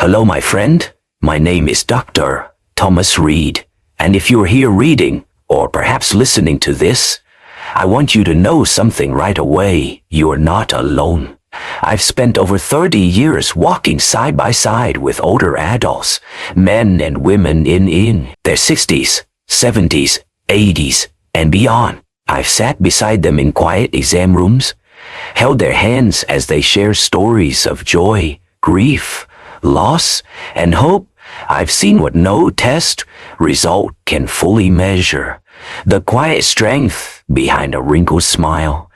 Hello, my friend. My name is Dr. Thomas Reed, and if you're here reading, or perhaps listening to this, I want you to know something right away. You're not alone. I've spent over 30 years walking side by side with older adults, men and women in their 60s, 70s, 80s, and beyond. I've sat beside them in quiet exam rooms, held their hands as they share stories of joy, grief, loss, and hope. I've seen what no test result can fully measure. The quiet strength behind a wrinkled smile,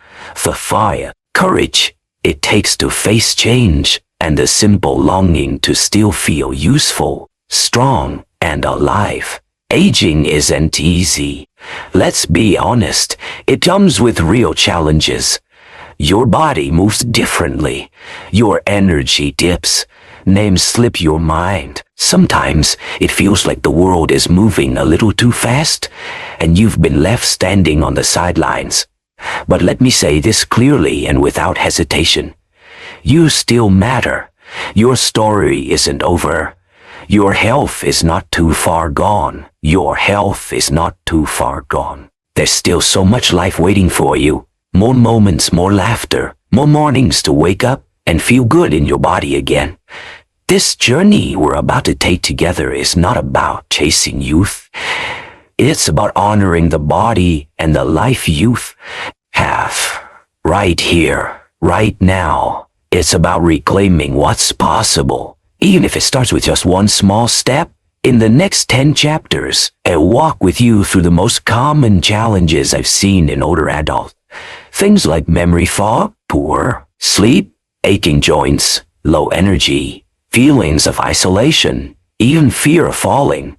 the fire, courage it takes to face change, and the simple longing to still feel useful, strong, and alive. Aging isn't easy. Let's be honest, it comes with real challenges. Your body moves differently. Your energy dips. Names slip your mind. Sometimes it feels like the world is moving a little too fast, and you've been left standing on the sidelines. But let me say this clearly and without hesitation. You still matter. Your story isn't over. Your health is not too far gone. Your health is not too far gone. There's still so much life waiting for you. More moments, more laughter, more mornings to wake up and feel good in your body again. This journey we're about to take together is not about chasing youth. It's about honoring the body and the life youth have. Right here, right now. It's about reclaiming what's possible. Even if it starts with just one small step, in the next 10 chapters, I'll walk with you through the most common challenges I've seen in older adults. Things like memory fog, poor sleep, aching joints, low energy, feelings of isolation, even fear of falling.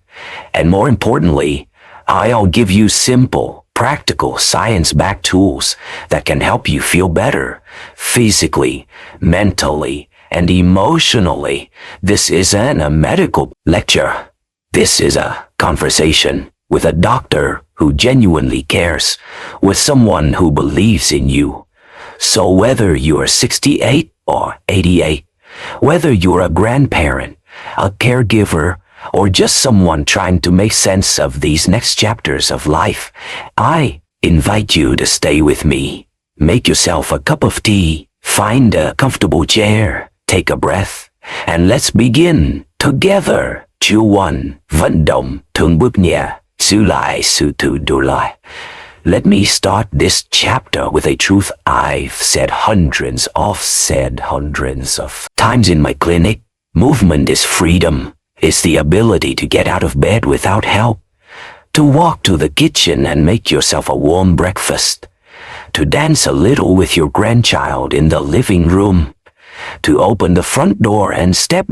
And more importantly, I'll give you simple, practical, science-backed tools that can help you feel better, physically, mentally, and emotionally. This isn't a medical lecture. This is a conversation with a doctor who genuinely cares, with someone who believes in you. So whether you're 68 or 88, whether you're a grandparent, a caregiver, or just someone trying to make sense of these next chapters of life, I invite you to stay with me. Make yourself a cup of tea, find a comfortable chair, take a breath, and let's begin together. Chương 1. Vận động, từng bước nhẹ, giữ lại sự tự chủ lại. Let me start this chapter with a truth I've said hundreds of times in my clinic. Movement is freedom. It's the ability to get out of bed without help, to walk to the kitchen and make yourself a warm breakfast, to dance a little with your grandchild in the living room, to open the front door and step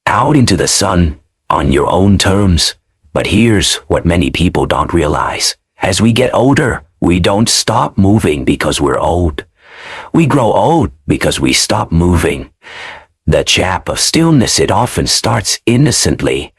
out into the sun on your own terms. But here's what many people don't realize. As we get older, we don't stop moving because we're old. We grow old because we stop moving. The chap of stillness, it often starts innocently.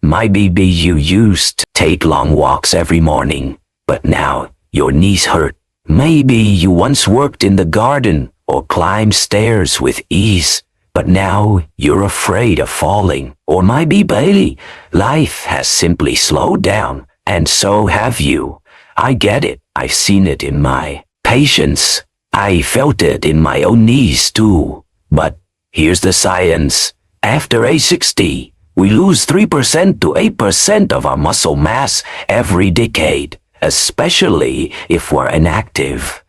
My baby, you used to take long walks every morning, but now your knees hurt. Maybe you once worked in the garden or climbed stairs with ease, but now you're afraid of falling. Or maybe, baby, life has simply slowed down, and so have you. I get it. I've seen it in my patients. I felt it in my own knees too. But here's the science. After age 60, we lose 3% to 8% of our muscle mass every decade, especially if we're inactive.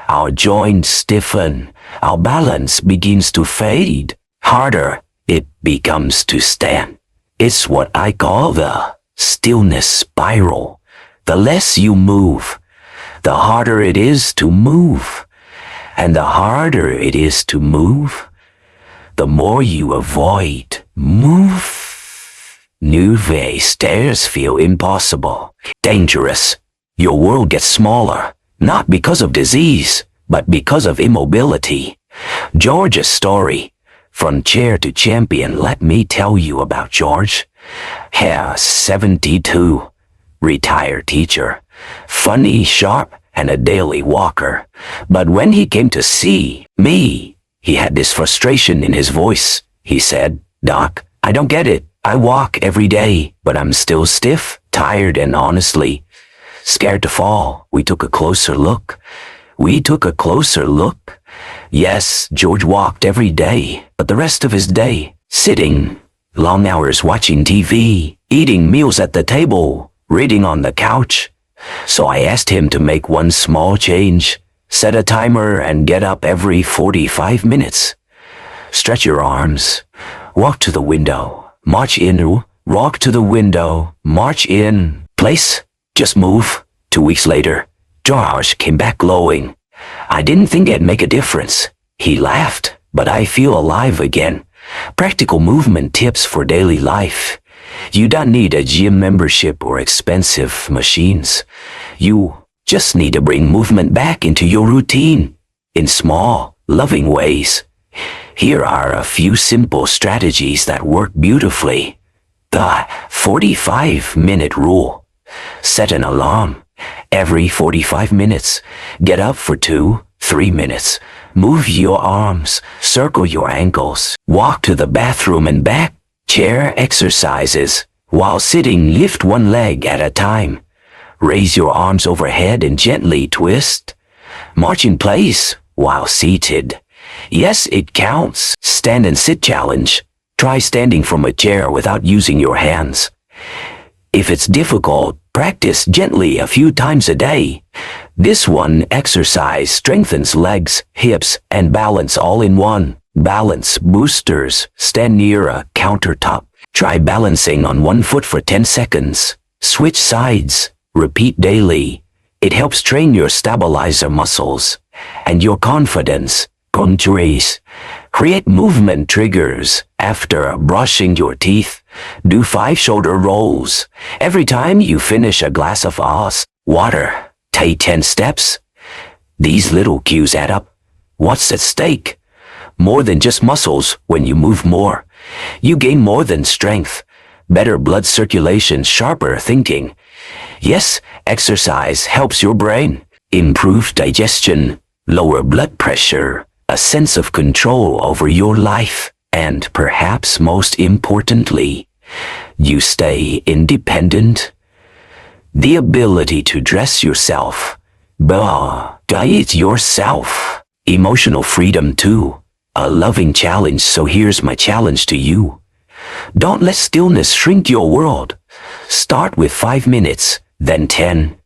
Our joints stiffen, our balance begins to fade. Harder it becomes to stand. It's what I call the stillness spiral. The less you move, the harder it is to move. And the harder it is to move, the more you avoid. New stairs feel impossible, dangerous. Your world gets smaller, not because of disease, but because of immobility. George's story, from chair to champion. Let me tell you about George. 72, retired teacher, funny, sharp, and a daily walker. But when he came to see me, he had this frustration in his voice. He said, Doc, I don't get it. I walk every day, but I'm still stiff, tired, and honestly scared to fall. We took a closer look. Yes, George walked every day, but the rest of his day, sitting, long hours watching TV, eating meals at the table, reading on the couch. So I asked him to make one small change, set a timer and get up every 45 minutes. Stretch your arms, walk to the window, march in, walk to the window, march in, place, just move. 2 weeks later, George came back glowing. I didn't think it'd make a difference. He laughed, but I feel alive again. Practical movement tips for daily life. You don't need a gym membership or expensive machines. You just need to bring movement back into your routine in small, loving ways. Here are a few simple strategies that work beautifully. The 45-minute rule. Set an alarm. Every 45 minutes, get up for 2-3 minutes. Move your arms, circle your ankles, walk to the bathroom and back. Chair exercises. While sitting, lift one leg at a time. Raise your arms overhead and gently twist. March in place while seated. Yes, it counts. Stand and sit challenge. Try standing from a chair without using your hands. If it's difficult, practice gently a few times a day. This one exercise strengthens legs, hips, and balance all in one. Balance boosters. Stand near a countertop. Try balancing on one foot for 10 seconds. Switch sides. Repeat daily. It helps train your stabilizer muscles and your confidence. Contours. Create movement triggers. After brushing your teeth, do 5 shoulder rolls. Every time you finish a glass of ice water, take 10 steps. These little cues add up. What's at stake? More than just muscles. When you move more, you gain more than strength. Better blood circulation, sharper thinking. Yes, exercise helps your brain improve digestion, lower blood pressure, a sense of control over your life, and perhaps most importantly, you stay independent. The ability to dress yourself, diet yourself, emotional freedom too, a loving challenge. So here's my challenge to you. Don't let stillness shrink your world. Start with 5 minutes, then 10,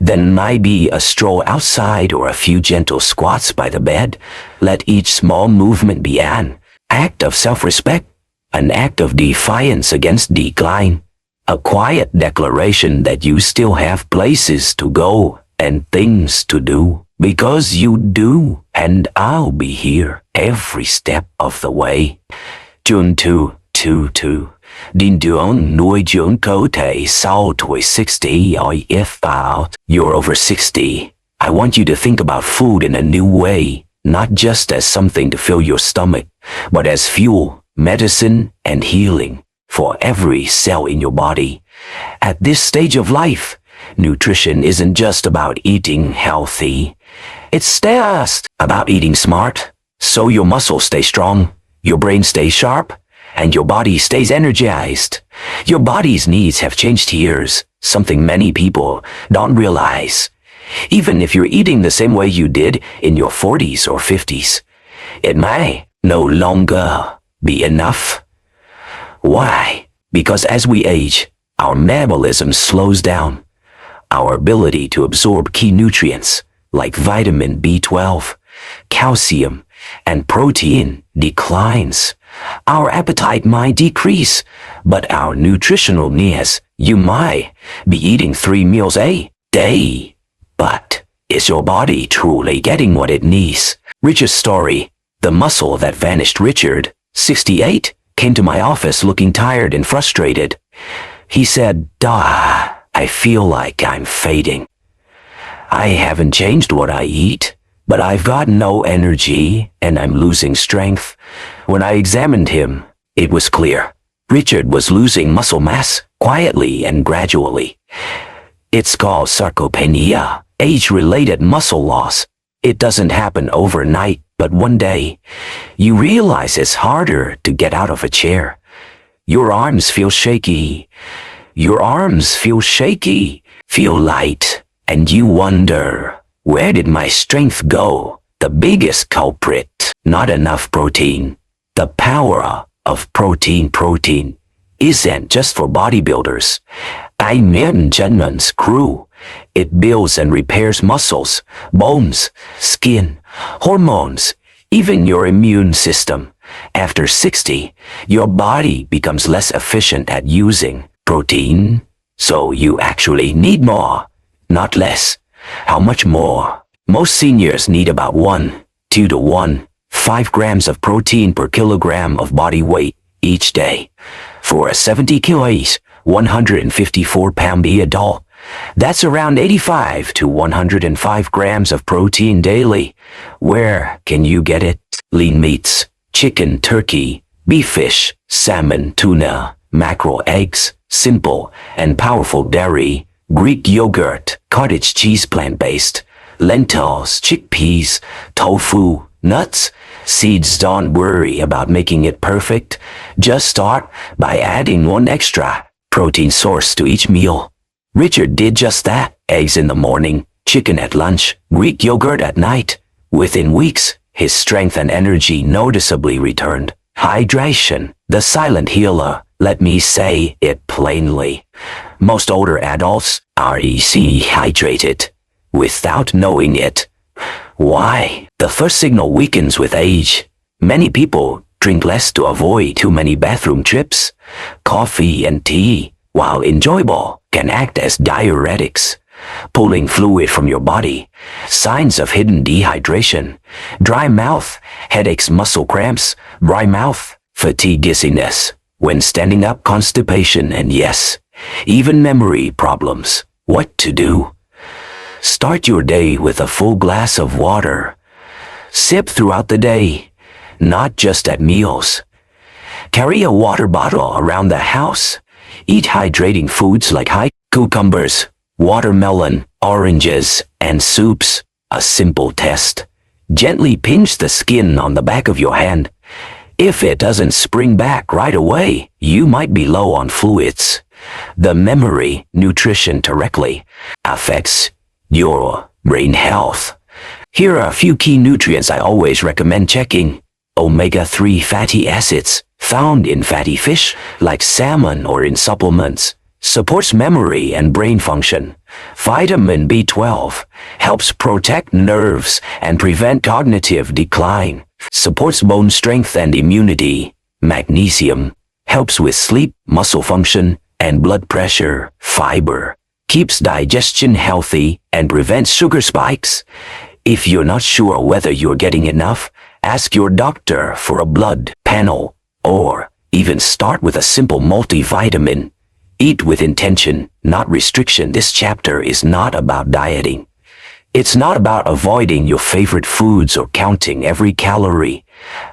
then maybe a stroll outside or a few gentle squats by the bed. Let each small movement be an act of self-respect, an act of defiance against decline, a quiet declaration that you still have places to go and things to do, because you do, and I'll be here every step of the way. Chương 2:2 Din dưỡng nuôi dưỡng cơ thể sau tuổi 60 or if you're over 60. I want you to think about food in a new way, not just as something to fill your stomach, but as fuel, medicine, and healing for every cell in your body. At this stage of life, nutrition isn't just about eating healthy. It's just about eating smart, so your muscles stay strong, your brain stays sharp, and your body stays energized. Your body's needs have changed years, something many people don't realize. Even if you're eating the same way you did in your 40s or 50s, it may no longer be enough. Why? Because as we age, our metabolism slows down. Our ability to absorb key nutrients like vitamin B12, calcium, and protein declines. Our appetite might decrease, but our nutritional needs, you might be eating 3 meals a day. But is your body truly getting what it needs? Richard's story, the muscle that vanished. Richard, 68, came to my office looking tired and frustrated. He said, I feel like I'm fading. I haven't changed what I eat, but I've got no energy and I'm losing strength. When I examined him, it was clear. Richard was losing muscle mass quietly and gradually. It's called sarcopenia, age-related muscle loss. It doesn't happen overnight, But one day, you realize it's harder to get out of a chair. Your arms feel shaky. Feel light, and you wonder, where did my strength go? The biggest culprit, not enough protein. The power of protein isn't just for bodybuilders. I mean Jenman's crew. It builds and repairs muscles, bones, skin, hormones, even your immune system. After 60, your body becomes less efficient at using protein, so you actually need more, not less. How much more? Most seniors need about 2 to 5 grams of protein per kilogram of body weight each day. For a 70 kilos, 154-pound adult, that's around 85 to 105 grams of protein daily. Where can you get it? Lean meats, chicken, turkey, beef, fish, salmon, tuna, mackerel, eggs, simple and powerful dairy, Greek yogurt, cottage cheese, plant-based, lentils, chickpeas, tofu, nuts, seeds. Don't worry about making it perfect. Just start by adding one extra protein source to each meal. Richard did just that. Eggs in the morning, chicken at lunch, Greek yogurt at night. Within weeks, his strength and energy noticeably returned. Hydration, the silent healer. Let me say it plainly. Most older adults are dehydrated without knowing it. Why? The first signal weakens with age. Many people drink less to avoid too many bathroom trips. Coffee and tea, while enjoyable, can act as diuretics, pulling fluid from your body. Signs of hidden dehydration: dry mouth, headaches, muscle cramps, dry mouth, fatigue, dizziness when standing up, constipation, and yes, even memory problems. What to do? Start your day with a full glass of water. Sip throughout the day, not just at meals. Carry a water bottle around the house. Eat hydrating foods like cucumbers, watermelon, oranges, and soups. A simple test. Gently pinch the skin on the back of your hand. If it doesn't spring back right away, you might be low on fluids. The memory nutrition directly affects your brain health. Here are a few key nutrients I always recommend checking. Omega-3 fatty acids, found in fatty fish like salmon or in supplements, supports memory and brain function. Vitamin B12 helps protect nerves and prevent cognitive decline, supports bone strength and immunity. Magnesium helps with sleep, muscle function, and blood pressure. Fiber keeps digestion healthy and prevents sugar spikes. If you're not sure whether you're getting enough, ask your doctor for a blood panel, or even start with a simple multivitamin. Eat with intention, not restriction. This chapter is not about dieting. It's not about avoiding your favorite foods or counting every calorie.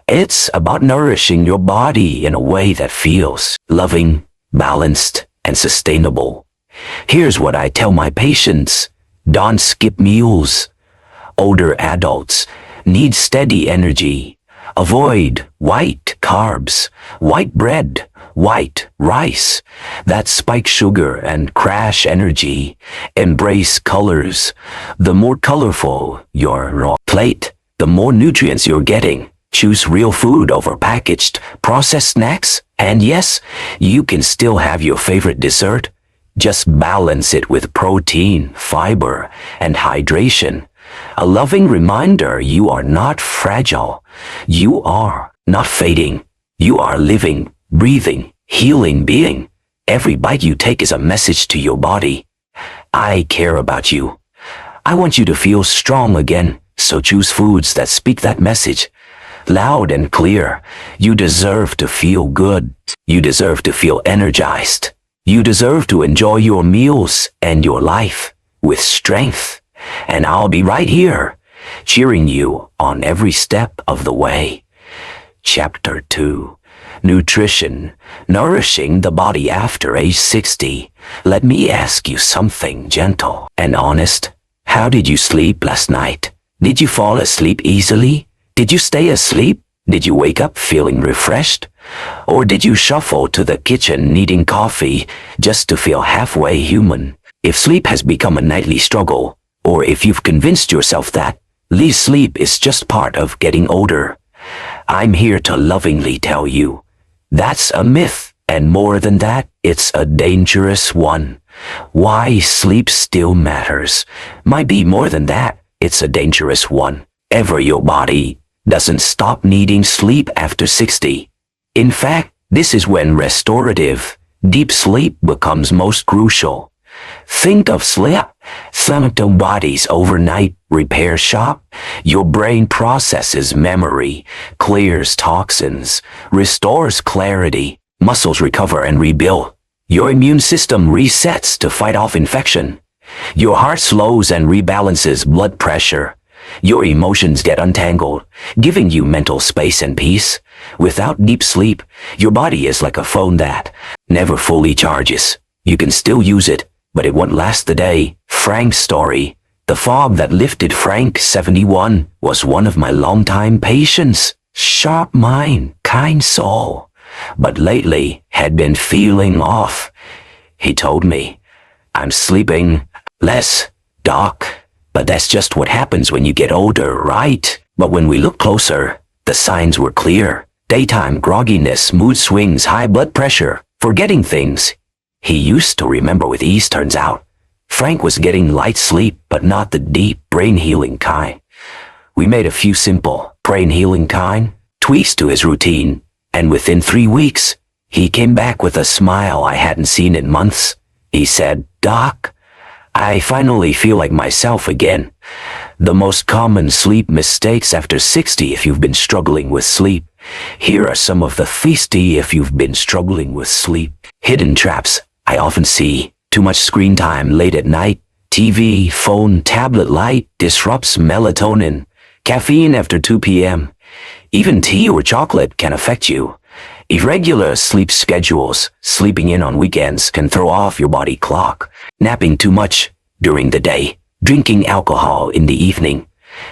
It's about nourishing your body in a way that feels loving, balanced, and sustainable. Here's what I tell my patients. Don't skip meals. Older adults need steady energy. Avoid white carbs, white bread, white rice that spike sugar and crash energy. Embrace colors. The more colorful your raw plate, the more nutrients you're getting. Choose real food over packaged, processed snacks. And yes, you can still have your favorite dessert. Just balance it with protein, fiber, and hydration. A loving reminder you are not fragile. You are not fading. You are living, breathing, healing being. Every bite you take is a message to your body. I care about you. I want you to feel strong again, so choose foods that speak that message. Loud and clear. You deserve to feel good. You deserve to feel energized. You deserve to enjoy your meals and your life with strength. And I'll be right here, cheering you on every step of the way. Chapter 2. Nutrition, nourishing the body after age 60. Let me ask you something gentle and honest. How did you sleep last night? Did you fall asleep easily? Did you stay asleep? Did you wake up feeling refreshed? Or did you shuffle to the kitchen needing coffee just to feel halfway human? If sleep has become a nightly struggle, or if you've convinced yourself that leave sleep is just part of getting older, I'm here to lovingly tell you that's a myth, and more than that, it's a dangerous one. Why sleep still matters might be more than that. It's a dangerous one. Your body doesn't stop needing sleep after 60. In fact, this is when restorative, deep sleep becomes most crucial. Think of sleep, symptom bodies overnight repair shop. Your brain processes memory, clears toxins, restores clarity, muscles recover and rebuild. Your immune system resets to fight off infection. Your heart slows and rebalances blood pressure. Your emotions get untangled, giving you mental space and peace. Without deep sleep, your body is like a phone that never fully charges. You can still use it, but it won't last the day. Frank's story. The fog that lifted Frank, 71, was one of my longtime patients. Sharp mind, kind soul, but lately had been feeling off. He told me, "I'm sleeping less, doc." But that's just what happens when you get older, right? But when we look closer, the signs were clear. Daytime grogginess, mood swings, high blood pressure, forgetting things he used to remember with ease. Turns out, Frank was getting light sleep, but not the deep, brain-healing kind. We made a few simple, brain-healing kind tweaks to his routine, and within 3 weeks, he came back with a smile I hadn't seen in months. He said, "Doc, I finally feel like myself again." The most common sleep mistakes after 60 if you've been struggling with sleep. Here are some of the 50 if you've been struggling with sleep. Hidden traps I often see. Too much screen time late at night. TV, phone, tablet light disrupts melatonin. Caffeine after 2 p.m. Even tea or chocolate can affect you. Irregular sleep schedules, sleeping in on weekends can throw off your body clock. Napping too much during the day, drinking alcohol in the evening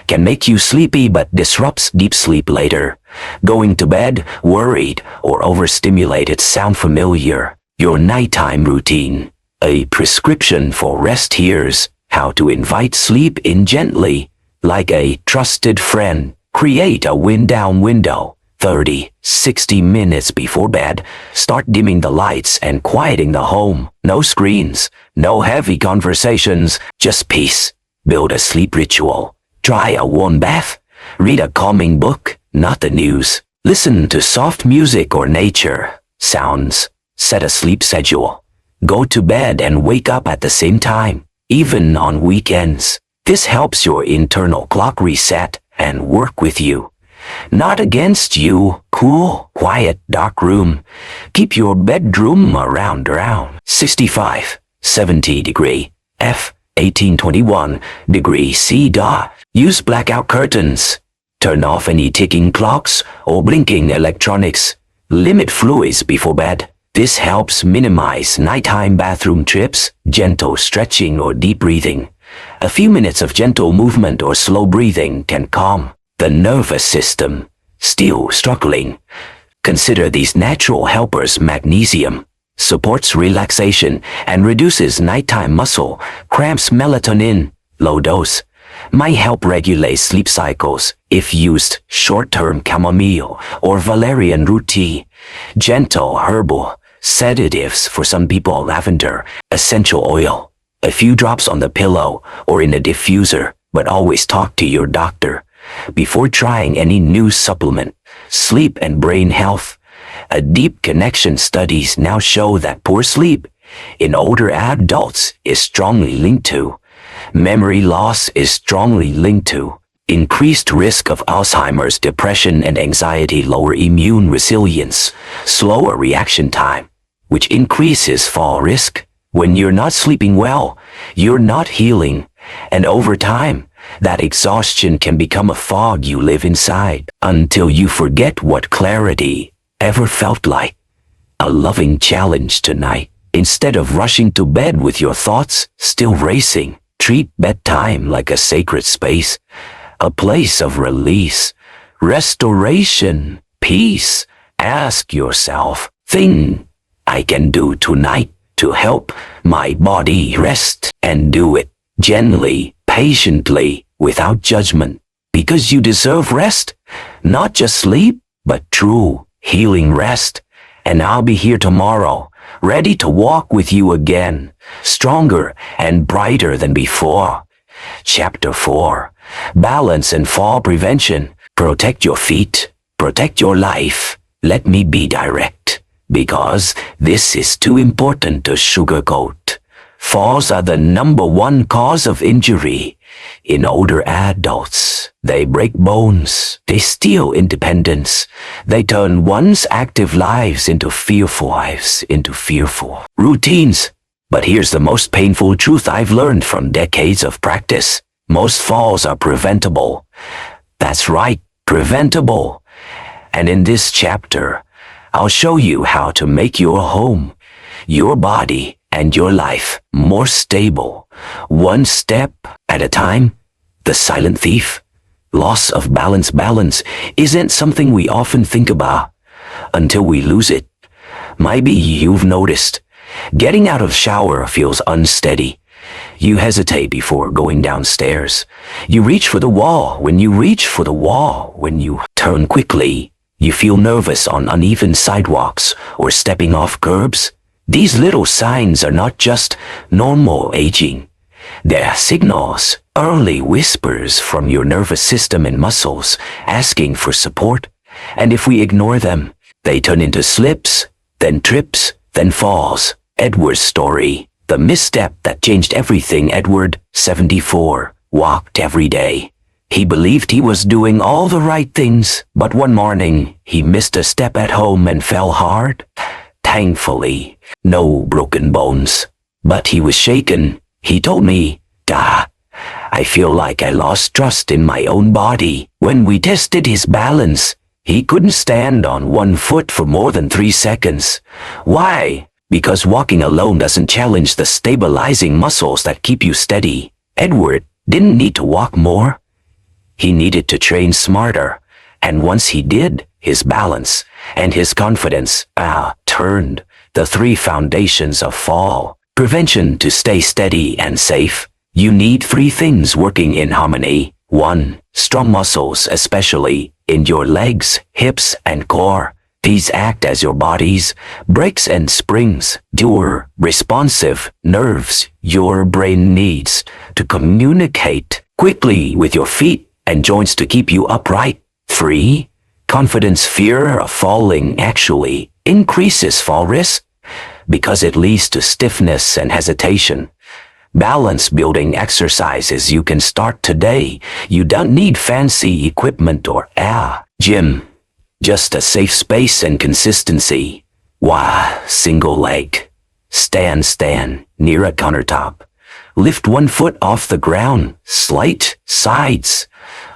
can make you sleepy but disrupts deep sleep later. Going to bed worried or overstimulated. Sound familiar? Your nighttime routine. A prescription for rest. Here's how to invite sleep in gently, like a trusted friend. Create a wind-down window. 30-60 minutes before bed, start dimming the lights and quieting the home. No screens, no heavy conversations, just peace. Build a sleep ritual. Try a warm bath. Read a calming book, not the news. Listen to soft music or nature sounds. Set a sleep schedule. Go to bed and wake up at the same time, even on weekends. This helps your internal clock reset and work with you, not against you. Cool, quiet, dark room. Keep your bedroom around 65-70 degree F, 18-21 degree C. Use blackout curtains. Turn off any ticking clocks or blinking electronics. Limit fluids before bed. This helps minimize nighttime bathroom trips. Gentle stretching or deep breathing. A few minutes of gentle movement or slow breathing can calm the nervous system. Still struggling? Consider these natural helpers. Magnesium supports relaxation and reduces nighttime muscle cramps. Melatonin, low dose, might help regulate sleep cycles if used. Short-term chamomile or valerian root tea. Gentle herbal sedatives for some people. Lavender essential oil. A few drops on the pillow or in a diffuser, but always talk to your doctor before trying any new supplement. Sleep and brain health. A deep connection. Studies now show that poor sleep in older adults is strongly linked to memory loss, is strongly linked to increased risk of Alzheimer's, depression and anxiety, lower immune resilience, slower reaction time, which increases fall risk. When you're not sleeping well, you're not healing, and over time, that exhaustion can become a fog you live inside until you forget what clarity ever felt like. A loving challenge tonight. Instead of rushing to bed with your thoughts still racing, treat bedtime like a sacred space, a place of release restoration, peace. Ask yourself, thing I can do tonight to help my body rest, and do it gently, patiently, without judgment, because you deserve rest, not just sleep, but true healing rest. And I'll be here tomorrow, ready to walk with you again, stronger and brighter than before. Chapter 4. Balance and Fall Prevention. Protect your feet. Protect your life. Let me be direct, because this is too important to sugarcoat. Falls are the #1 cause of injury in older adults. They break bones. They steal independence. They turn one's active lives into fearful routines. But here's the most painful truth I've learned from decades of practice. Most falls are preventable. That's right, preventable. And in this chapter, I'll show you how to make your home, your body, and your life more stable, one step at a time. The silent thief. Loss of balance. Balance isn't something we often think about until we lose it. Maybe you've noticed. Getting out of shower feels unsteady. You hesitate before going downstairs. You reach for the wall. When you turn quickly, you feel nervous on uneven sidewalks or stepping off curbs. These little signs are not just normal aging. They're signals, early whispers from your nervous system and muscles asking for support. And if we ignore them, they turn into slips, then trips, then falls. Edward's story, the misstep that changed everything. Edward, 74, walked every day. He believed he was doing all the right things, but one morning he missed a step at home and fell hard. Thankfully, no broken bones. But he was shaken. He told me, I feel like I lost trust in my own body." When we tested his balance, he couldn't stand on one foot for more than 3 seconds. Why? Because walking alone doesn't challenge the stabilizing muscles that keep you steady. Edward didn't need to walk more. He needed to train smarter. And once he did, his balance and his confidence turned. The 3 foundations of fall prevention. To stay steady and safe, you need 3 things working in harmony. 1. Strong muscles, especially in your legs, hips, and core. These act as your body's brakes and springs. 2. Responsive nerves your brain needs to communicate quickly with your feet and joints to keep you upright. 3. Confidence. Fear of falling actually increases fall risk because it leads to stiffness and hesitation. Balance building exercises you can start today. You don't need fancy equipment or gym. Just a safe space and consistency. Single leg. Stand near a countertop. Lift 1 foot off the ground. Slight sides.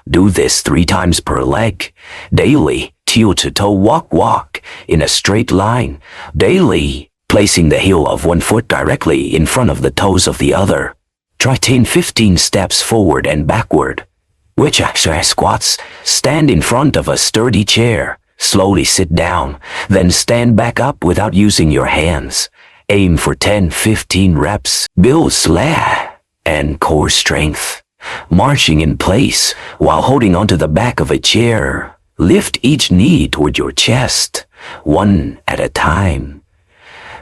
Do this 3 times per leg. Daily. Heel to toe walk in a straight line. Daily. Placing the heel of 1 foot directly in front of the toes of the other. Try 10-15 steps forward and backward. Which exercise? Squats. Stand in front of a sturdy chair. Slowly sit down, then stand back up without using your hands. Aim for 10-15 reps. Build and core strength. Marching in place while holding onto the back of a chair. Lift each knee toward your chest, 1 at a time.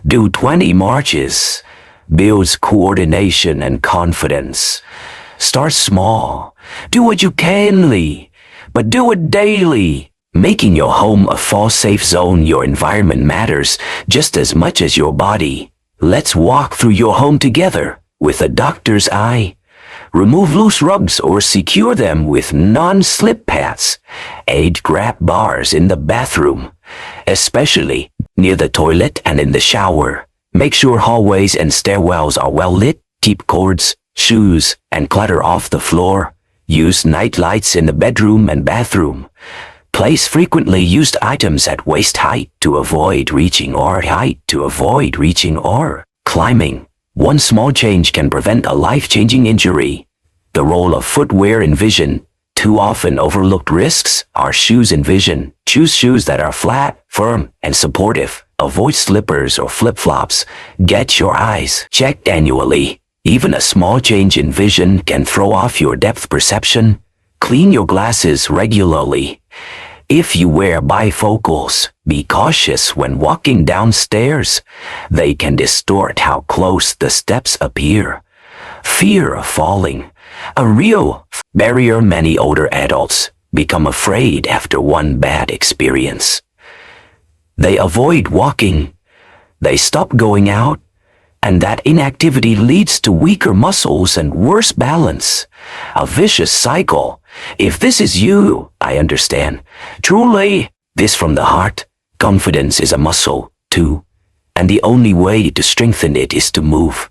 Do 20 marches. Builds coordination and confidence. Start small. Do what you can, but do it daily. Making your home a fall-safe zone. Your environment matters just as much as your body. Let's walk through your home together with a doctor's eye. Remove loose rugs or secure them with non-slip pads. Aid grab bars in the bathroom, especially near the toilet and in the shower. Make sure hallways and stairwells are well lit. Keep cords, shoes, and clutter off the floor. Use night lights in the bedroom and bathroom. Place frequently used items at waist height to avoid reaching or climbing. One small change can prevent a life-changing injury. The role of footwear in vision. too often overlooked risks are shoes and vision. Choose shoes that are flat, firm, and supportive. Avoid slippers or flip-flops. Get your eyes checked annually. Even a small change in vision can throw off your depth perception. Clean your glasses regularly. If you wear bifocals, be cautious when walking downstairs. They can distort how close the steps appear. Fear of falling, a real barrier many older adults become afraid after one bad experience. They avoid walking, they stop going out, and that inactivity leads to weaker muscles and worse balance. A vicious cycle. If this is you, I understand. Truly, this from the heart. Confidence is a muscle, too, and the only way to strengthen it is to move.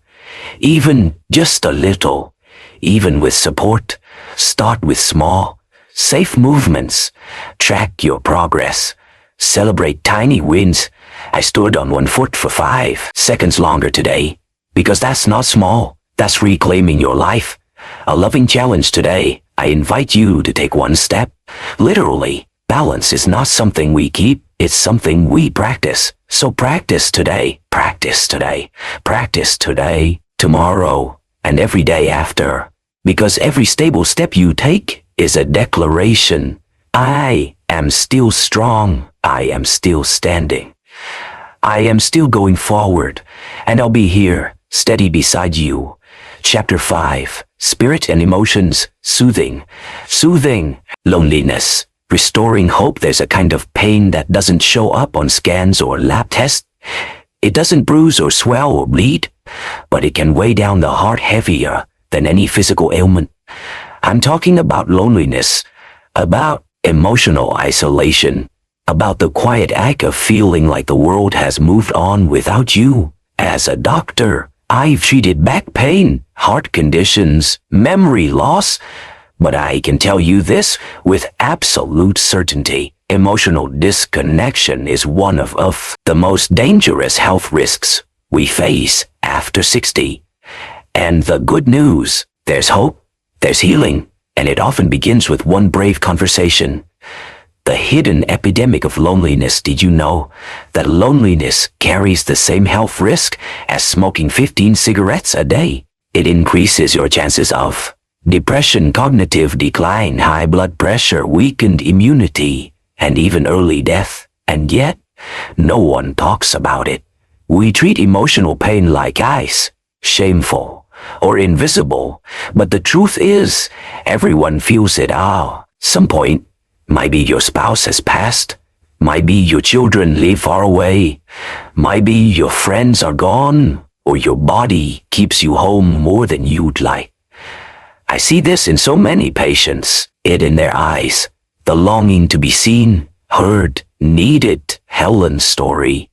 Even just a little, even with support. Start with small, safe movements. Track your progress. Celebrate tiny wins. I stood on one foot for 5 seconds longer today. Because that's not small. That's reclaiming your life. A loving challenge today. I invite you to take one step. Literally, balance is not something we keep. It's something we practice. So practice today, practice today, practice today, tomorrow, and every day after. Because every stable step you take is a declaration. I am still strong. I am still standing. I am still going forward, and I'll be here, steady beside you. Chapter 5. Spirit and Emotions. Soothing. Soothing. Loneliness. Restoring hope. There's a kind of pain that doesn't show up on scans or lab tests. It doesn't bruise or swell or bleed, but it can weigh down the heart heavier than any physical ailment. I'm talking about loneliness, about emotional isolation, about the quiet ache of feeling like the world has moved on without you. As a doctor, I've treated back pain, heart conditions, memory loss, but I can tell you this with absolute certainty. Emotional disconnection is one of the most dangerous health risks we face after 60. And the good news, there's hope, there's healing, and it often begins with one brave conversation. The hidden epidemic of loneliness. Did you know that loneliness carries the same health risk as smoking 15 cigarettes a day? It increases your chances of depression, cognitive decline, high blood pressure, weakened immunity, and even early death. And yet, no one talks about it. We treat emotional pain like ice, shameful, or invisible. But the truth is, everyone feels it at some point. Might be your spouse has passed. Might be your children live far away. Might be your friends are gone. Or your body keeps you home more than you'd like. I see this in so many patients. It in their eyes. The longing to be seen, heard, needed. Helen's story.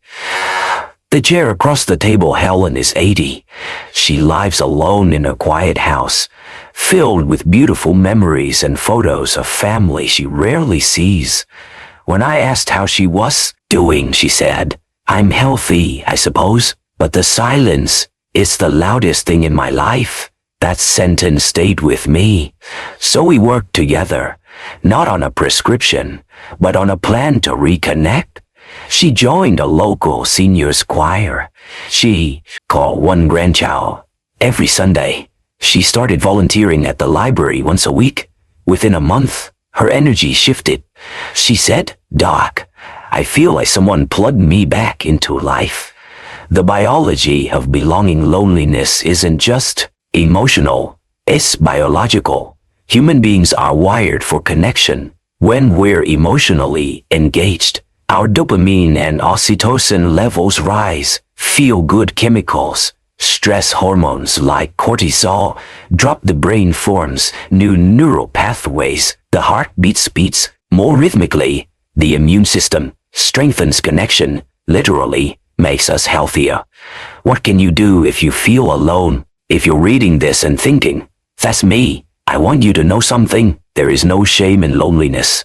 The chair across the table. Helen is 80. She lives alone in a quiet house, filled with beautiful memories and photos of family she rarely sees. When I asked how she was doing, she said, "I'm healthy, I suppose, but the silence is the loudest thing in my life." That sentence stayed with me. So we worked together, not on a prescription, but on a plan to reconnect. She joined a local seniors choir. She called one grandchild every Sunday. She started volunteering at the library once a week. Within a month, her energy shifted. She said, "Doc, I feel like someone plugged me back into life." The biology of belonging. Loneliness isn't just emotional, it's biological. Human beings are wired for connection. When we're emotionally engaged, our dopamine and oxytocin levels rise. Feel-good chemicals, stress hormones like cortisol drop. The brain forms new neural pathways. The heart beats more rhythmically. The immune system strengthens connection, literally makes us healthier. What can you do if you feel alone? If you're reading this and thinking, "That's me," I want you to know something. There is no shame in loneliness,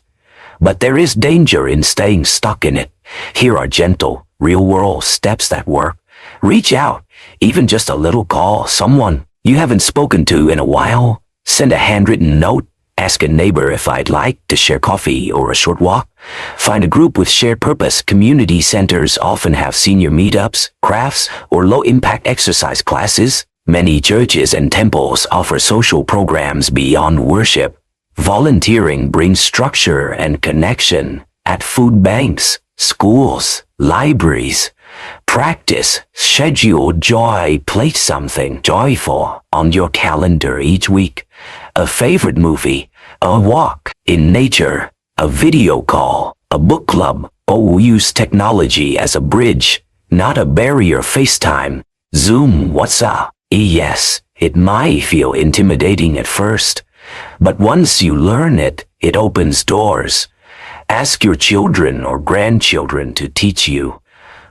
but there is danger in staying stuck in it. Here are gentle, real-world steps that work. Reach out, even just a little call. Someone you haven't spoken to in a while. Send a handwritten note. Ask a neighbor if I'd like to share coffee or a short walk. Find a group with shared purpose. Community centers often have senior meetups, crafts, or low-impact exercise classes. Many churches and temples offer social programs beyond worship. Volunteering brings structure and connection at food banks, schools, libraries. Practice scheduled joy. Place something joyful on your calendar each week. A favorite movie, a walk in nature, a video call, a book club, or use technology as a bridge, not a barrier. FaceTime, Zoom, WhatsApp. Yes, it might feel intimidating at first, but once you learn it, it opens doors. Ask your children or grandchildren to teach you.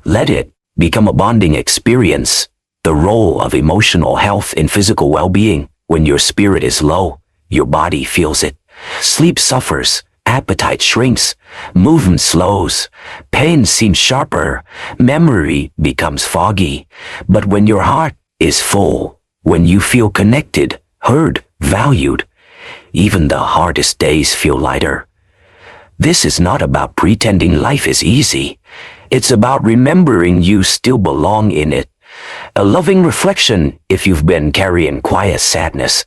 Let it become a bonding experience. The role of emotional health in physical well-being. When your spirit is low, your body feels it. Sleep suffers, appetite shrinks, movement slows, pain seems sharper, memory becomes foggy. But when your heart is full, when you feel connected, heard, valued, even the hardest days feel lighter. This is not about pretending life is easy. It's about remembering you still belong in it. A loving reflection if you've been carrying quiet sadness.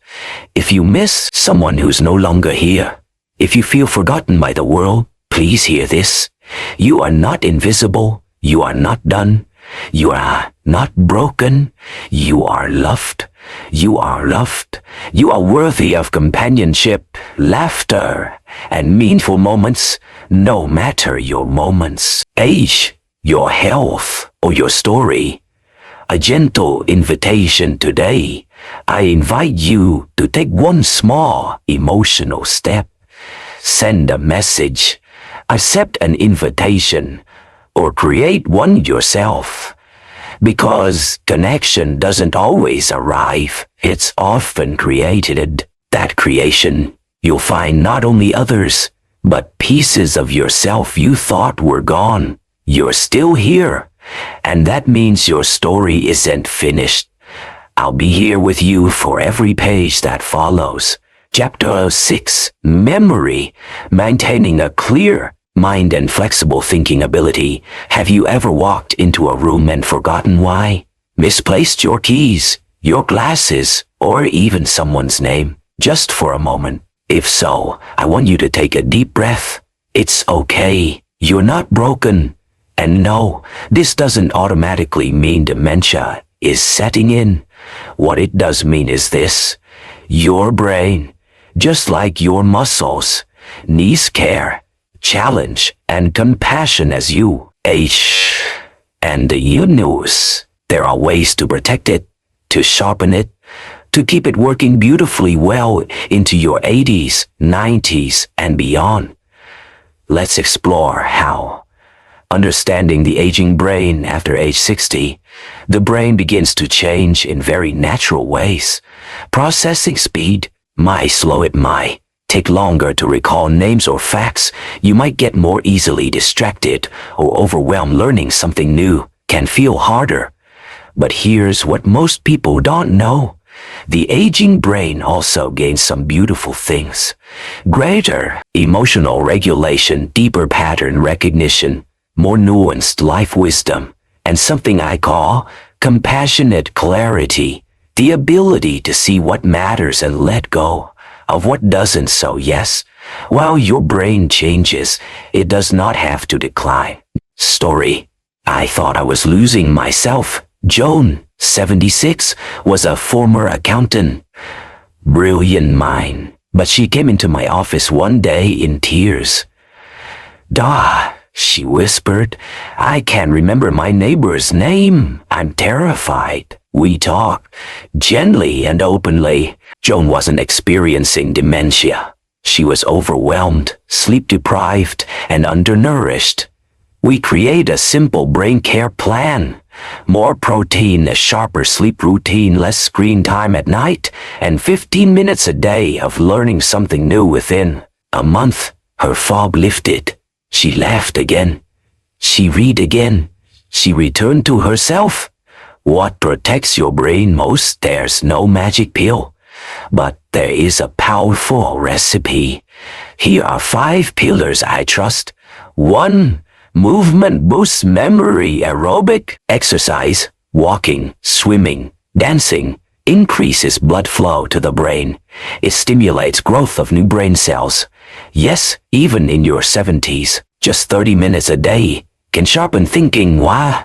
If you miss someone who's no longer here. If you feel forgotten by the world, please hear this. You are not invisible. You are not done. You are not broken. You are loved. You are loved. You are worthy of companionship, laughter, and meaningful moments, no matter your moments, age, your health, or your story. A gentle invitation today. I invite you to take one small emotional step. Send a message. Accept an invitation. Or create one yourself. Because connection doesn't always arrive. It's often created. That creation, you'll find not only others, but pieces of yourself you thought were gone. You're still here. And that means your story isn't finished. I'll be here with you for every page that follows. Chapter 6, Memory, Maintaining a Clear Mind and Flexible Thinking Ability. Have you ever walked into a room and forgotten why? Misplaced your keys, your glasses, or even someone's name, just for a moment? If so, I want you to take a deep breath. It's okay. You're not broken. And no, this doesn't automatically mean dementia is setting in. What it does mean is this. Your brain, just like your muscles, needs care, challenge, and compassion as you age. And you knows there are ways to protect it, to sharpen it, to keep it working beautifully well into your 80s, 90s, and beyond. Let's explore how. Understanding the aging brain after age 60, the brain begins to change in very natural ways. Processing speed might slow. It might take longer to recall names or facts. You might get more easily distracted or overwhelmed. Learning something new can feel harder. But here's what most people don't know. The aging brain also gains some beautiful things. Greater emotional regulation, deeper pattern recognition, more nuanced life wisdom, and something I call compassionate clarity, the ability to see what matters and let go of what doesn't. So yes, while your brain changes, it does not have to decline. Story. I thought I was losing myself. Joan, 76, was a former accountant. Brilliant mind. But she came into my office one day in tears. "Duh," she whispered. "I can't remember my neighbor's name. I'm terrified." We talked, gently and openly. Joan wasn't experiencing dementia. She was overwhelmed, sleep-deprived, and undernourished. We create a simple brain care plan. More protein, a sharper sleep routine, less screen time at night, and 15 minutes a day of learning something new. Within a month, her fog lifted. She laughed again. She read again. She returned to herself. What protects your brain most? There's no magic pill. But there is a powerful recipe. Here are 5 pillars I trust. 1. Movement boosts memory. Aerobic exercise, walking, swimming, dancing, increases blood flow to the brain. It stimulates growth of new brain cells. Yes, even in your 70s, just 30 minutes a day can sharpen thinking.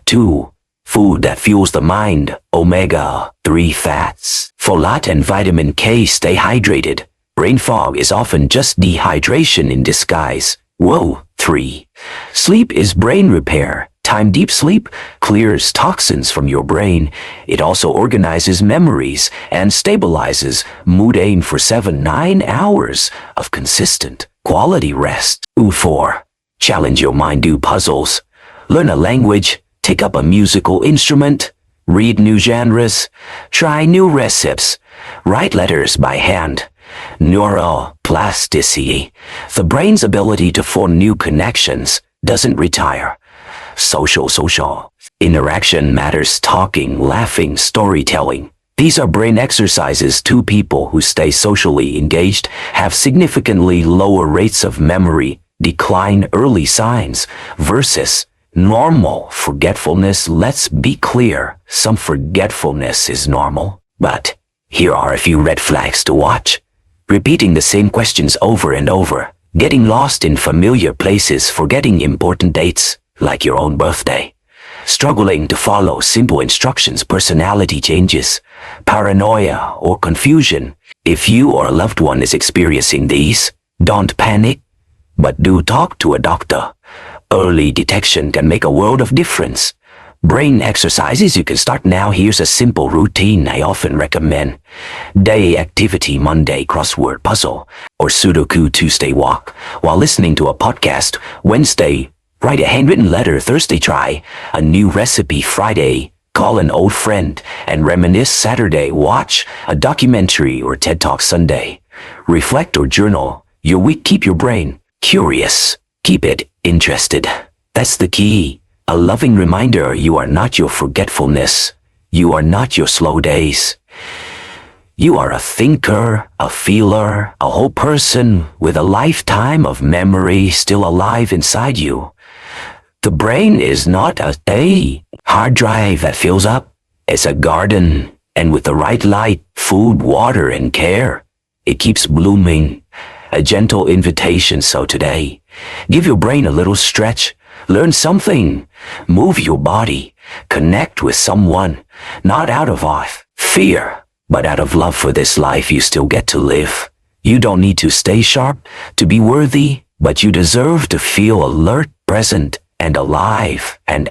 2. Food that fuels the mind. Omega-3 fats, folate and vitamin K stay hydrated. Brain fog is often just dehydration in disguise. 3. Sleep is brain repair. Time deep sleep clears toxins from your brain. It also organizes memories and stabilizes mood. Aim for 7-9 hours of consistent, quality rest. 4. Challenge your mind. Do puzzles. Learn a language. Take up a musical instrument. Read new genres. Try new recipes. Write letters by hand. Neuroplasticity, the brain's ability to form new connections, doesn't retire. Social interaction matters. Talking, laughing, storytelling. These are brain exercises. 2 people who stay socially engaged have significantly lower rates of memory decline. Early signs versus normal forgetfulness. Let's be clear, some forgetfulness is normal, but here are a few red flags to watch. Repeating the same questions over and over, getting lost in familiar places, forgetting important dates, like your own birthday, struggling to follow simple instructions, personality changes, paranoia or confusion. If you or a loved one is experiencing these, don't panic, but do talk to a doctor. Early detection can make a world of difference. Brain exercises you can start now. Here's a simple routine I often recommend. Day activity: Monday, crossword puzzle or Sudoku. Tuesday, walk while listening to a podcast. Wednesday, write a handwritten letter. Thursday, try a new recipe. Friday, call an old friend and reminisce. Saturday, watch a documentary or TED Talk. Sunday, reflect or journal your week. Keep your brain curious. Keep it interested. That's the key. A loving reminder: you are not your forgetfulness. You are not your slow days. You are a thinker, a feeler, a whole person with a lifetime of memory still alive inside you. The brain is not a hard drive that fills up. It's a garden, and with the right light, food, water, and care, it keeps blooming. A gentle invitation. So today, give your brain a little stretch. Learn something. Move your body. Connect with someone. Not out of fear, but out of love for this life you still get to live. You don't need to stay sharp to be worthy, but you deserve to feel alert, present, and alive. And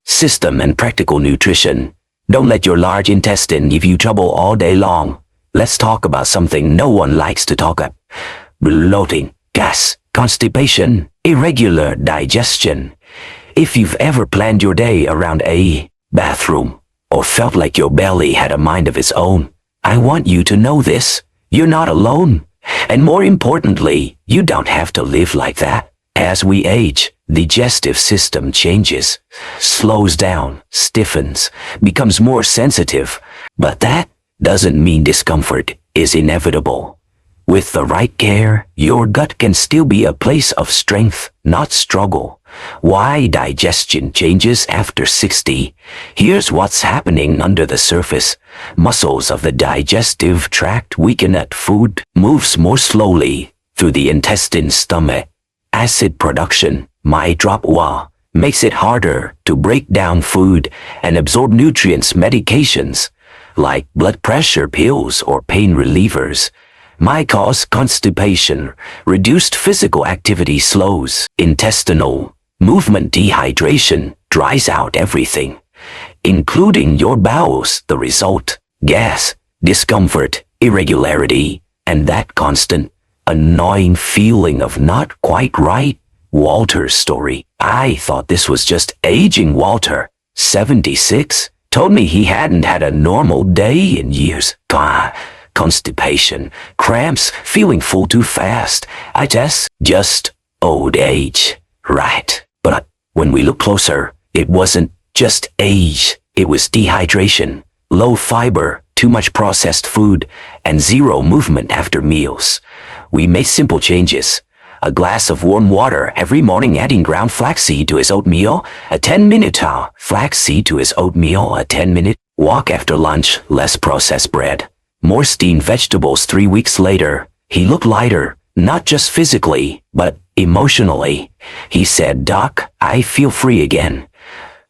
system and practical nutrition. Don't let your large intestine give you trouble all day long. Let's talk about something no one likes to talk about. Bloating, gas, constipation, irregular digestion. If you've ever planned your day around a bathroom or felt like your belly had a mind of its own, I want you to know this. You're not alone. And more importantly, you don't have to live like that. As we age, the digestive system changes, slows down, stiffens, becomes more sensitive. But that doesn't mean discomfort is inevitable. With the right care, your gut can still be a place of strength, not struggle. Why digestion changes after 60? Here's what's happening under the surface. Muscles of the digestive tract weaken as food moves more slowly through the intestine. Stomach acid production might drop, makes it harder to break down food and absorb nutrients. Medications like blood pressure pills or pain relievers might cause constipation. Reduced physical activity slows intestinal movement. Dehydration dries out everything, including your bowels. The result: gas, discomfort, irregularity, and that constant, annoying feeling of not quite right. Walter's story. I thought this was just aging. Walter, 76, told me he hadn't had a normal day in years. Constipation, cramps, feeling full too fast. I just old age, right? But when we look closer, it wasn't just age. It was dehydration, low fiber, too much processed food, and zero movement after meals. We made simple changes. A glass of warm water every morning, adding ground flaxseed to his oatmeal, a 10-minute flaxseed to his oatmeal, a 10-minute walk after lunch, less processed bread, more steamed vegetables. 3 weeks later, he looked lighter, not just physically, but emotionally. He said, "Doc, I feel free again."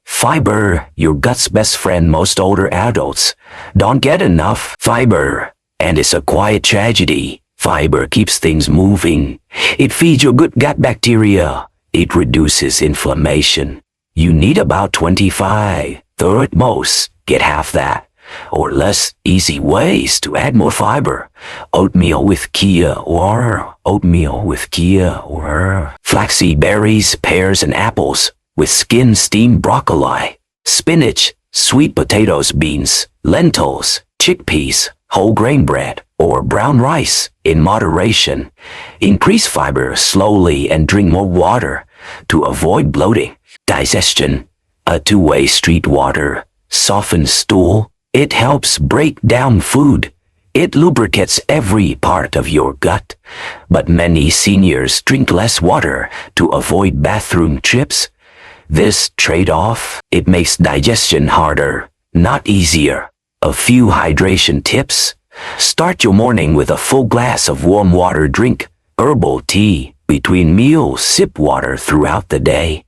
Fiber, your gut's best friend. Most older adults don't get enough fiber, and it's a quiet tragedy. Fiber keeps things moving. It feeds your good gut bacteria. It reduces inflammation. You need about 25, 30 at most. Get half that, or less. Easy ways to add more fiber. Oatmeal with chia or flaxseed berries, pears and apples with skin, steamed broccoli, spinach, sweet potatoes, beans, lentils, chickpeas, whole grain bread, or brown rice in moderation. Increase fiber slowly and drink more water to avoid bloating. Digestion, a two-way street. Water softens stool. It helps break down food. It lubricates every part of your gut. But many seniors drink less water to avoid bathroom trips. This trade-off, it makes digestion harder, not easier. A few hydration tips. Start your morning with a full glass of warm water. Drink herbal tea between meals. Sip water throughout the day.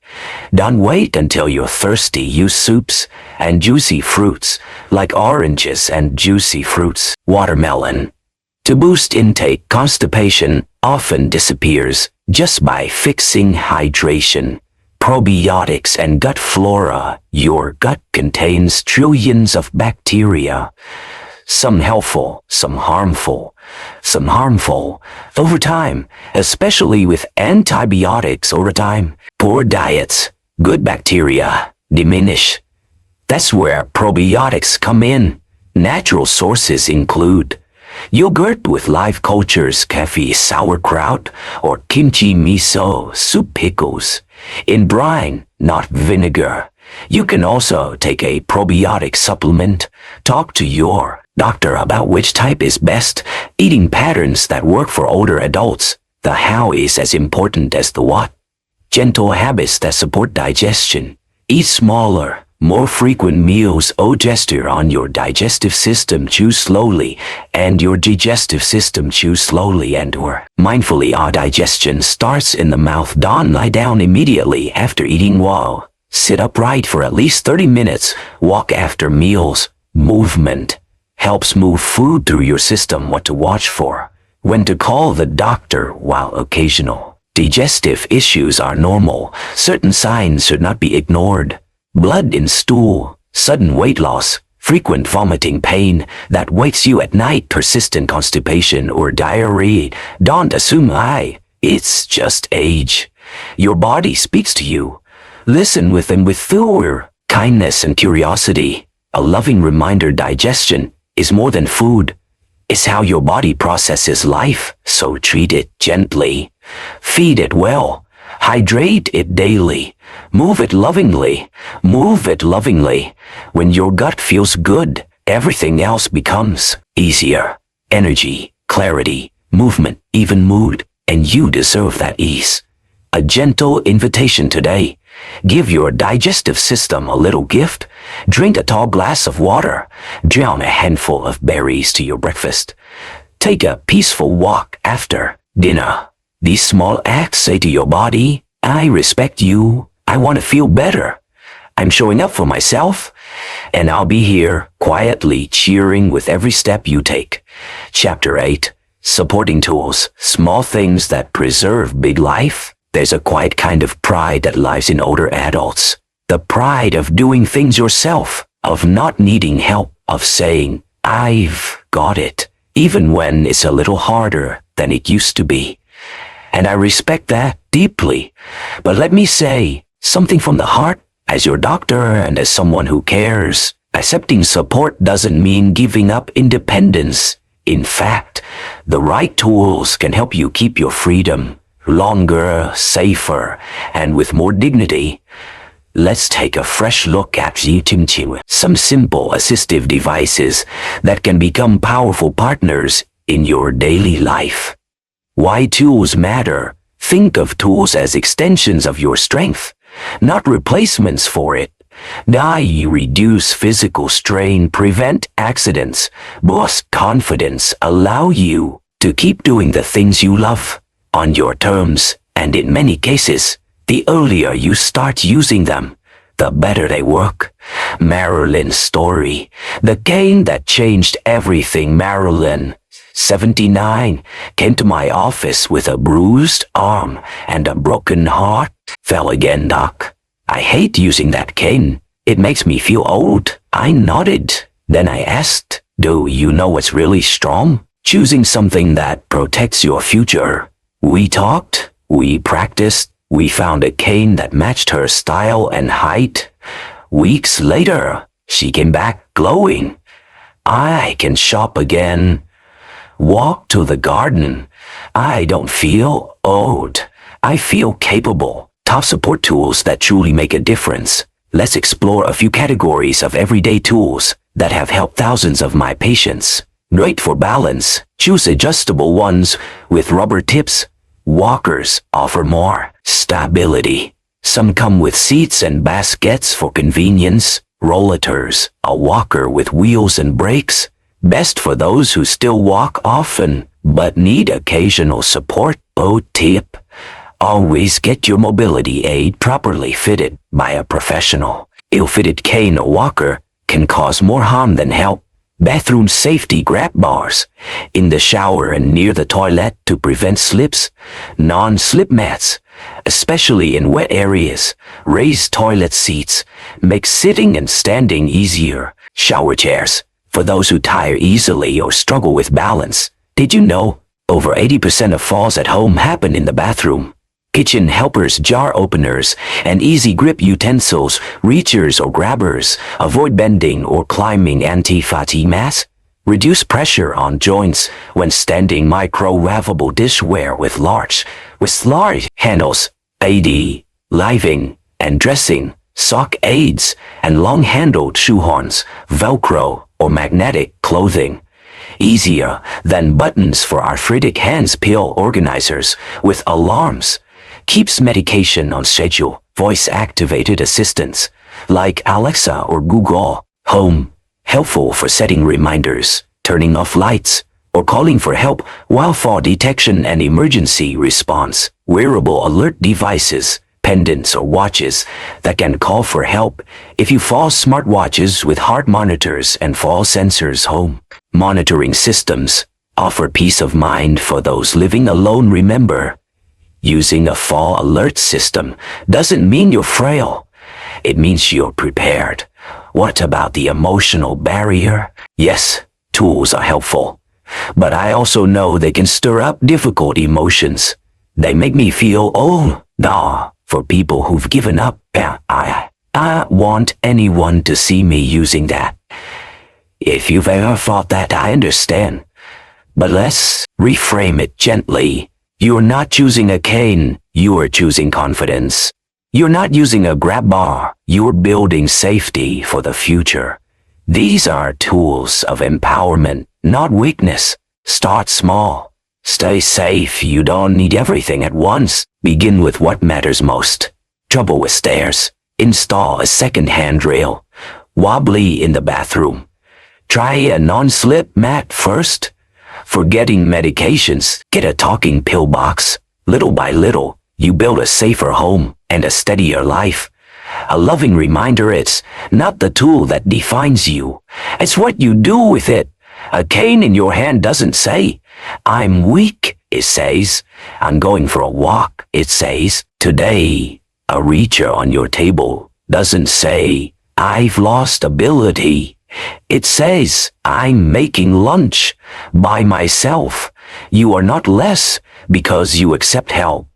Don't wait until you're thirsty. Use soups and juicy fruits, like oranges and juicy fruits. Watermelon. To boost intake, constipation often disappears just by fixing hydration. Probiotics and gut flora. Your gut contains trillions of bacteria. Some helpful, some harmful. Over time, especially with antibiotics over time, poor diets, good bacteria diminish. That's where probiotics come in. Natural sources include yogurt with live cultures, coffee, sauerkraut, or kimchi miso, soup pickles, in brine, not vinegar. You can also take a probiotic supplement. Talk to your doctor about which type is best. Eating patterns that work for older adults. The how is as important as the what. Gentle habits that support digestion. Eat smaller, more frequent meals. Gesture on your digestive system. Chew slowly, and your digestive system. Chew slowly and or mindfully. Our digestion starts in the mouth. Don't lie down immediately after eating. While sit upright for at least 30 minutes. Walk after meals. Movement helps move food through your system. What to watch for. When to call the doctor. While occasional digestive issues are normal, certain signs should not be ignored. Blood in stool, sudden weight loss, frequent vomiting, pain that wakes you at night, persistent constipation or diarrhea. Don't assume it's just age. Your body speaks to you. Listen with them with full kindness and curiosity. A loving reminder. Digestion is more than food. It's how your body processes life, so treat it gently. Feed it well. Hydrate it daily. Move it lovingly. When your gut feels good, everything else becomes easier. Energy, clarity, movement, even mood, and you deserve that ease. A gentle invitation today. Give your digestive system a little gift. Drink a tall glass of water. Drown a handful of berries to your breakfast. Take a peaceful walk after dinner. These small acts say to your body, I respect you. I want to feel better. I'm showing up for myself, and I'll be here quietly cheering with every step you take. Chapter 8. Supporting tools. Small things that preserve big life. There's a quiet kind of pride that lies in older adults. The pride of doing things yourself, of not needing help, of saying, I've got it, even when it's a little harder than it used to be. And I respect that deeply. But let me say something from the heart, as your doctor and as someone who cares. Accepting support doesn't mean giving up independence. In fact, the right tools can help you keep your freedom longer, safer, and with more dignity. let's take a fresh look at some simple assistive devices that can become powerful partners in your daily life. Why tools matter? Think of tools as extensions of your strength, not replacements for it. They reduce physical strain, prevent accidents, boost confidence, allow you to keep doing the things you love on your terms, and in many cases, the earlier you start using them, the better they work. Marilyn's story, the cane that changed everything. Marilyn, 79, came to my office with a bruised arm and a broken heart. Fell again, doc. I hate using that cane. It makes me feel old. I nodded. Then I asked, do you know what's really strong? Choosing something that protects your future. We talked, we practiced, we found a cane that matched her style and height. Weeks later, she came back glowing. I can shop again. Walk to the garden. I don't feel old. I feel capable. Top support tools that truly make a difference. Let's explore a few categories of everyday tools that have helped thousands of my patients. Great for balance. Choose adjustable ones with rubber tips. Walkers offer more stability. Some come with seats and baskets for convenience. Rollators, a walker with wheels and brakes. Best for those who still walk often but need occasional support. Oh, tip. Always get your mobility aid properly fitted by a professional. Ill-fitted cane or walker can cause more harm than help. Bathroom safety grab bars in the shower and near the toilet to prevent slips. Non-slip mats, especially in wet areas. Raised toilet seats make sitting and standing easier. Shower chairs for those who tire easily or struggle with balance. Did you know over 80% of falls at home happen in the bathroom? Kitchen helpers, jar openers, and easy grip utensils, reachers or grabbers. Avoid bending or climbing anti-fatigue mats. Reduce pressure on joints when standing. Micro-wavable dishware with large handles. AD, living, and dressing. Sock aids and long-handled shoehorns. Velcro or magnetic clothing. Easier than buttons for arthritic hands. Pill organizers with alarms. Keeps medication on schedule. Voice-activated assistants like Alexa or Google Home, helpful for setting reminders, turning off lights, or calling for help while fall detection and emergency response. Wearable alert devices, pendants or watches that can call for help if you fall. Smartwatches with heart monitors and fall sensors. Home monitoring systems offer peace of mind for those living alone. Remember, using a fall alert system doesn't mean you're frail. It means you're prepared. What about the emotional barrier? Yes, tools are helpful, but I also know they can stir up difficult emotions. They make me feel, oh, nah, for people who've given up. I want anyone to see me using that. If you've ever thought that, I understand. But let's reframe it gently. You're not choosing a cane, you are choosing confidence. You're not using a grab bar, you're building safety for the future. These are tools of empowerment, not weakness. Start small. Stay safe. You don't need everything at once. Begin with what matters most. Trouble with stairs? Install a second handrail. Wobbly in the bathroom? Try a non-slip mat first. Forgetting medications? Get a talking pill box. Little by little, you build a safer home and a steadier life. A loving reminder, it's not the tool that defines you. It's what you do with it. A cane in your hand doesn't say, I'm weak. It says, I'm going for a walk. It says, today. A reacher on your table doesn't say, I've lost ability. It says, I'm making lunch by myself. You are not less because you accept help.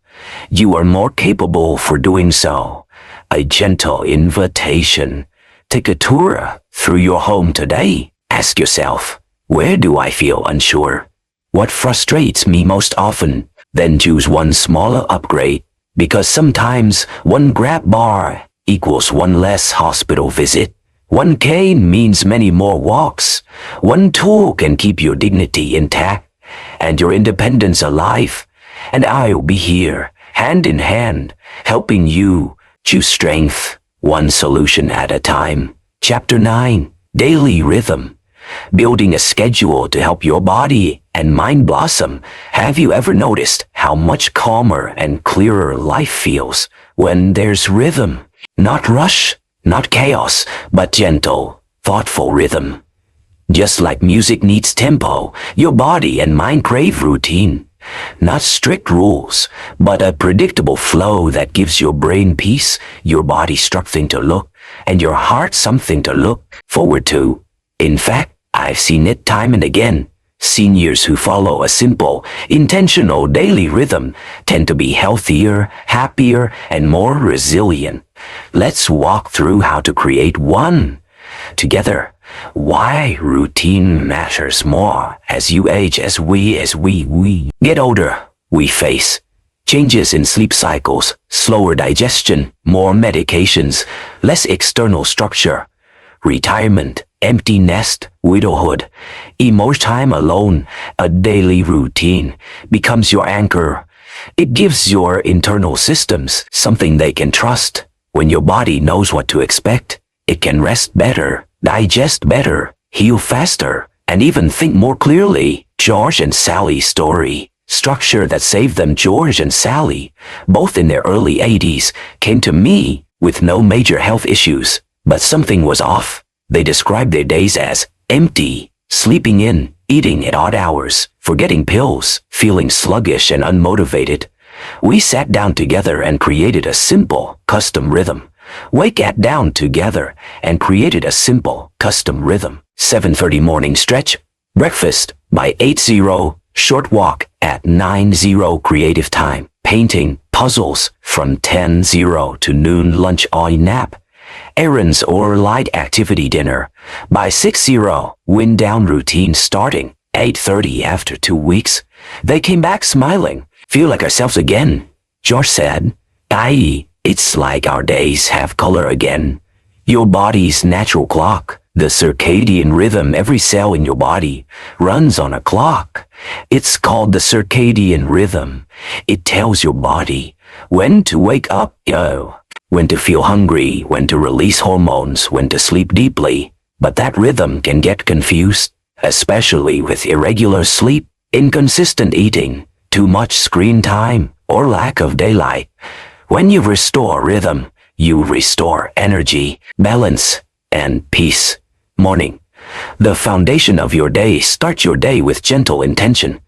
You are more capable for doing so. A gentle invitation. Take a tour through your home today. Ask yourself, where do I feel unsure? What frustrates me most often? Then choose one smaller upgrade, because sometimes one grab bar equals one less hospital visit. One cane means many more walks. One tool can keep your dignity intact and your independence alive. And I'll be here, hand in hand, helping you choose strength, one solution at a time. Chapter 9, Daily Rhythm. Building a schedule to help your body and mind blossom. Have you ever noticed how much calmer and clearer life feels when there's rhythm? Not rush, not chaos, but gentle, thoughtful rhythm. Just like music needs tempo, your body and mind crave routine. Not strict rules, but a predictable flow that gives your brain peace, your body something to look, and your heart something to look forward to. In fact, I've seen it time and again. Seniors who follow a simple, intentional daily rhythm tend to be healthier, happier, and more resilient. Let's walk through how to create one together. Why routine matters more as you age, as we get older. We face changes in sleep cycles, slower digestion, more medications, less external structure, retirement, empty nest, widowhood, emotional time alone. A daily routine becomes your anchor. It gives your internal systems something they can trust. When your body knows what to expect, it can rest better, digest better, heal faster, and even think more clearly. George and Sally's story. Structure that saved them. George and Sally, both in their early 80s, came to me with no major health issues, but something was off. They described their days as empty, sleeping in, eating at odd hours, forgetting pills, feeling sluggish and unmotivated. We sat down together and created a simple, custom rhythm. Wake at down together and created a simple, custom rhythm. 7:30 morning stretch, breakfast by 8:00, short walk at 9:00, creative time, painting, puzzles from 10:00 to noon, lunch or nap, errands or light activity dinner. By 6:00, wind down routine starting 8:30. After 2 weeks, they came back smiling. Feel like ourselves again, George said. It's like our days have color again. Your body's natural clock, the circadian rhythm, every cell in your body runs on a clock. It's called the circadian rhythm. It tells your body when to wake up, when to feel hungry, when to release hormones, when to sleep deeply. But that rhythm can get confused, especially with irregular sleep, inconsistent eating, too much screen time, or lack of daylight. When you restore rhythm, you restore energy, balance, and peace. Morning. The foundation of your day. Start your day with gentle intention.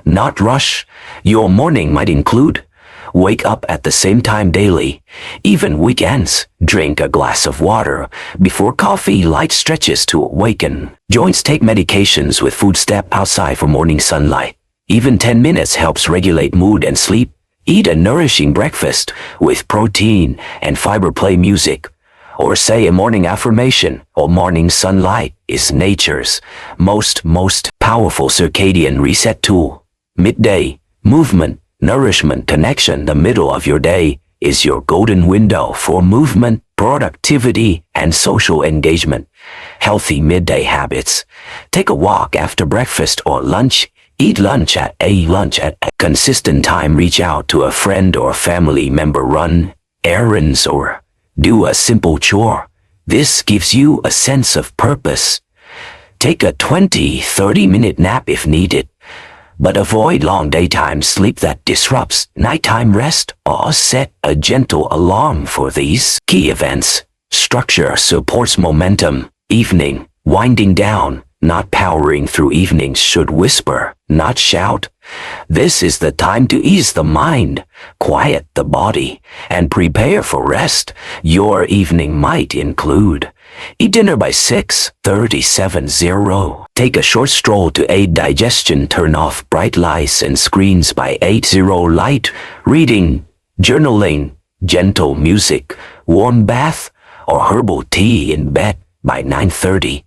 Not rush. Your morning might include wake up at the same time daily, even weekends. Drink a glass of water before coffee, light stretches to awaken. Joints. Take medications with food. Step outside for morning sunlight. Even 10 minutes helps regulate mood and sleep. Eat a nourishing breakfast with protein and fiber. Play music or say a morning affirmation. Or morning sunlight is nature's most powerful circadian reset tool. Midday, movement, nourishment, connection. The middle of your day is your golden window for movement, productivity, and social engagement. Healthy midday habits. Take a walk after breakfast or lunch. Eat lunch at a consistent time. Reach out to a friend or family member. Run errands or do a simple chore. This gives you a sense of purpose. Take a 20-30 minute nap if needed, but avoid long daytime sleep that disrupts nighttime rest, or set a gentle alarm for these key events. Structure supports momentum. Evening, winding down, not powering through. Evenings should whisper, not shout. This is the time to ease the mind, quiet the body, and prepare for rest. Your evening might include eat dinner by 6:37. Take a short stroll to aid digestion. Turn off bright lights and screens by 8:00. Light reading, journaling, gentle music, warm bath, or herbal tea in bed by 9:30.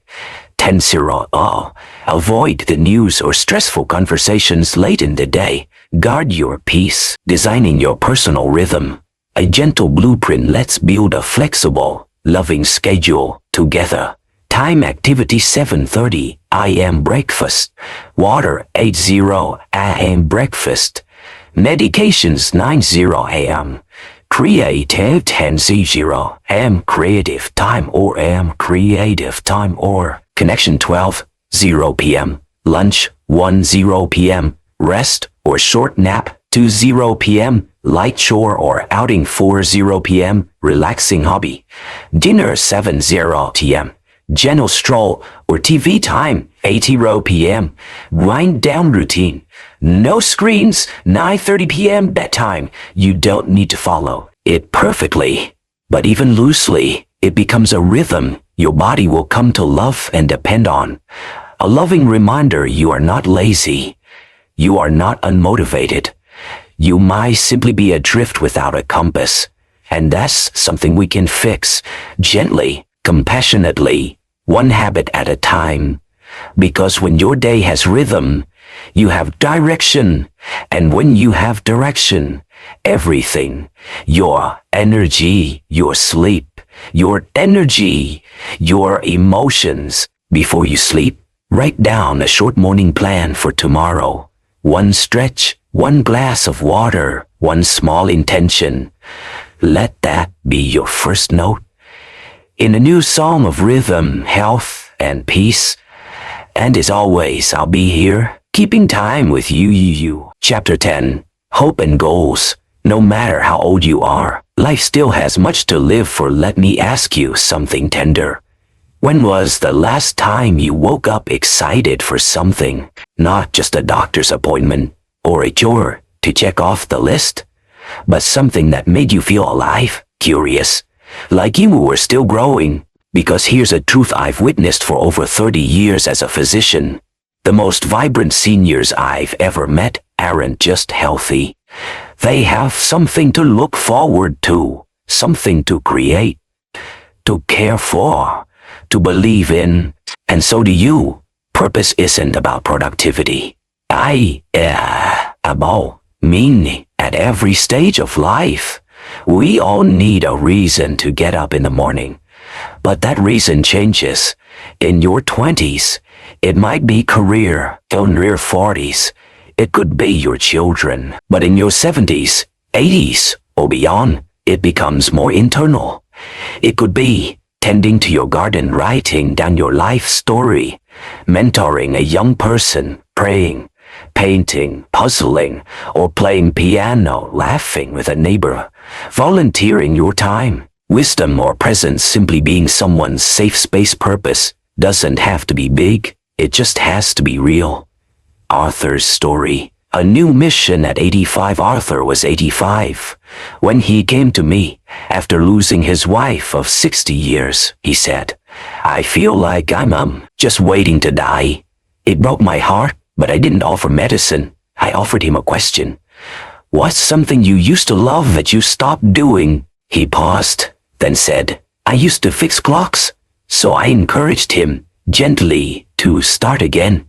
10:00. Avoid the news or stressful conversations late in the day. Guard your peace. Designing your personal rhythm. A gentle blueprint. Let's build a flexible, loving schedule together. Time activity 7:30 a.m. breakfast. Water 8:00 a.m. breakfast. Medications 9:00 a.m. Creative 10:00 a.m. Creative time or m. Creative time or connection 12:00 p.m. Lunch 1:00 p.m. Rest or short nap 2:00 p.m. Light chore or outing 4:00 p.m. Relaxing hobby. Dinner 7:00 p.m. Gentle stroll or TV time 8:00 p.m. Wind down routine. No screens 9:30 p.m. bedtime. You don't need to follow it perfectly, but even loosely, it becomes a rhythm your body will come to love and depend on. A loving reminder you are not lazy. You are not unmotivated. You might simply be adrift without a compass, and that's something we can fix gently, compassionately, one habit at a time. Because when your day has rhythm, you have direction, and when you have direction, everything, your energy, your sleep, your energy, your emotions. Before you sleep, write down a short morning plan for tomorrow. One stretch, one glass of water, one small intention. Let that be your first note. In a new song of rhythm, health, and peace. And as always, I'll be here, keeping time with you. Chapter 10. Hope and Goals. No matter how old you are, life still has much to live for. Let me ask you something tender. When was the last time you woke up excited for something? Not just a doctor's appointment or a chore to check off the list, but something that made you feel alive, curious, like you were still growing. Because here's a truth I've witnessed for over 30 years as a physician. The most vibrant seniors I've ever met aren't just healthy. They have something to look forward to, something to create, to care for, to believe in. And so do you. Purpose isn't about productivity. About meaning at every stage of life. We all need a reason to get up in the morning. But that reason changes. In your 20s, it might be career. In your 40s, it could be your children. But in your 70s, 80s, or beyond, it becomes more internal. It could be tending to your garden, writing down your life story, mentoring a young person, praying, painting, puzzling, or playing piano, laughing with a neighbor, volunteering your time. Wisdom or presence, simply being someone's safe space. Purpose doesn't have to be big, it just has to be real. Arthur's story. A new mission at 85. Arthur was 85 when he came to me after losing his wife of 60 years. He said, "I feel like I'm just waiting to die." It broke my heart, but I didn't offer medicine. I offered him a question. "What's something you used to love that you stopped doing?" He paused, then said, "I used to fix clocks." So I encouraged him gently to start again.